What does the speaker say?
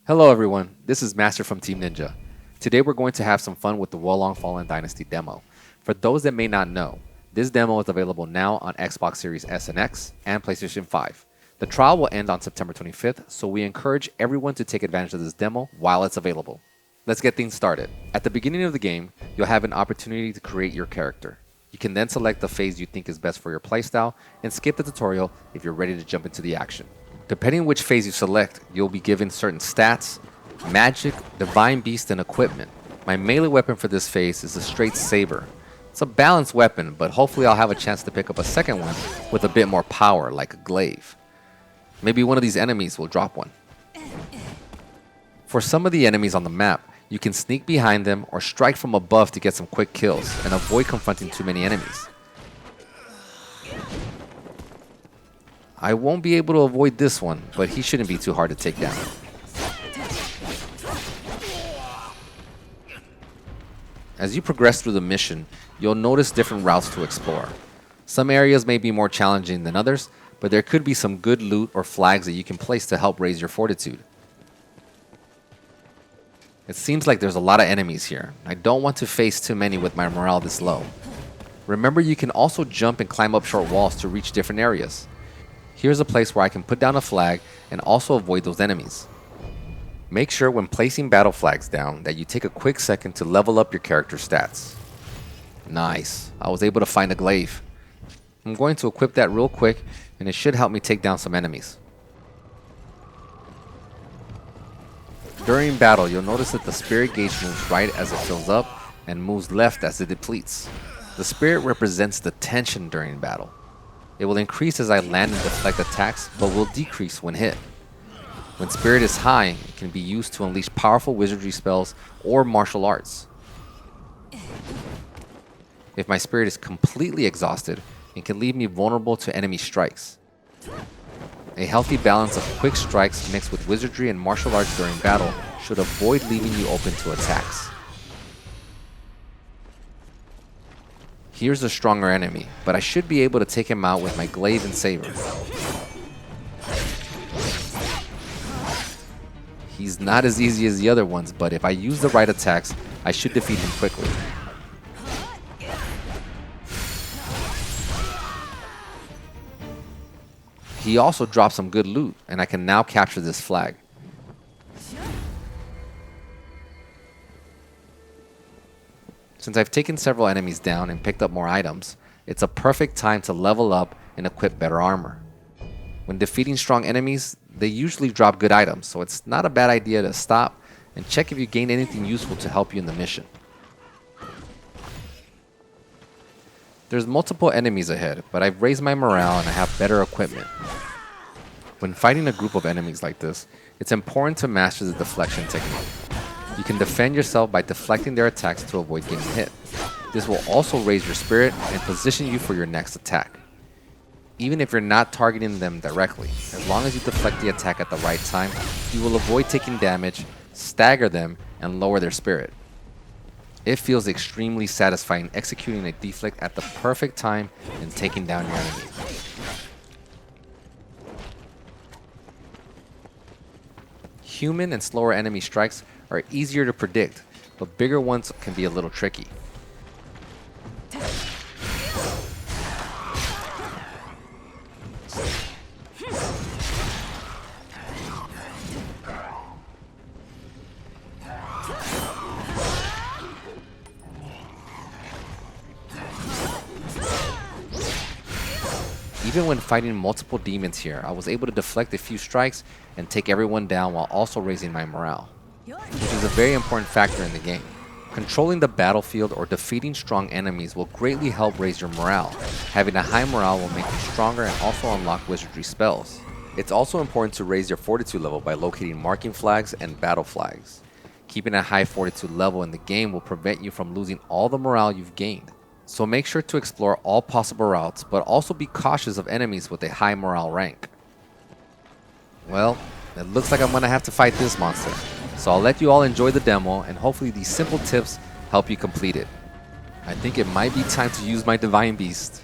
Hello everyone, this is Master from Team Ninja. Today we're going to have some fun with the Wolong Fallen Dynasty demo. For those that may not know, this demo is available now on Xbox Series S and X and PlayStation 5. The trial will end on September 25th, so we encourage everyone to take advantage of this demo while it's available. Let's get things started. At the beginning of the game, you'll have an opportunity to create your character. You can then select the phase you think is best for your playstyle and skip the tutorial if you're ready to jump into the action. Depending on which phase you select, you'll be given certain stats, magic, divine beast, and equipment. My melee weapon for this phase is a straight saber. It's a balanced weapon, but hopefully I'll have a chance to pick up a second one with a bit more power, like a glaive. Maybe one of these enemies will drop one. For some of the enemies on the map, you can sneak behind them or strike from above to get some quick kills and avoid confronting too many enemies. I won't be able to avoid this one, but he shouldn't be too hard to take down. As you progress through the mission, you'll notice different routes to explore. Some areas may be more challenging than others, but there could be some good loot or flags that you can place to help raise your fortitude. It seems like there's a lot of enemies here. I don't want to face too many with my morale this low. Remember, you can also jump and climb up short walls to reach different areas. Here's a place where I can put down a flag and also avoid those enemies. Make sure when placing battle flags down that you take a quick second to level up your character stats. Nice, I was able to find a glaive. I'm going to equip that real quick and it should help me take down some enemies. During battle, you'll notice that the spirit gauge moves right as it fills up and moves left as it depletes. The spirit represents the tension during battle. It will increase as I land and deflect attacks, but will decrease when hit. When spirit is high, it can be used to unleash powerful wizardry spells or martial arts. If my spirit is completely exhausted, it can leave me vulnerable to enemy strikes. A healthy balance of quick strikes mixed with wizardry and martial arts during battle should avoid leaving you open to attacks. Here's a stronger enemy, but I should be able to take him out with my glaive and saber. He's not as easy as the other ones, but if I use the right attacks, I should defeat him quickly. He also dropped some good loot, and I can now capture this flag. Since I've taken several enemies down and picked up more items, it's a perfect time to level up and equip better armor. When defeating strong enemies, they usually drop good items, so it's not a bad idea to stop and check if you gain anything useful to help you in the mission. There's multiple enemies ahead, but I've raised my morale and I have better equipment. When fighting a group of enemies like this, it's important to master the deflection technique. You can defend yourself by deflecting their attacks to avoid getting hit. This will also raise your spirit and position you for your next attack. Even if you're not targeting them directly, as long as you deflect the attack at the right time, you will avoid taking damage, stagger them, and lower their spirit. It feels extremely satisfying executing a deflect at the perfect time and taking down your enemy. Human and slower enemy strikes are easier to predict, but bigger ones can be a little tricky. Even when fighting multiple demons here, I was able to deflect a few strikes and take everyone down while also raising my morale, which is a very important factor in the game. Controlling the battlefield or defeating strong enemies will greatly help raise your morale. Having a high morale will make you stronger and also unlock wizardry spells. It's also important to raise your fortitude level by locating marking flags and battle flags. Keeping a high fortitude level in the game will prevent you from losing all the morale you've gained. So make sure to explore all possible routes, but also be cautious of enemies with a high morale rank. Well, it looks like I'm going to have to fight this monster. So I'll let you all enjoy the demo, and hopefully these simple tips help you complete it. I think it might be time to use my divine beast.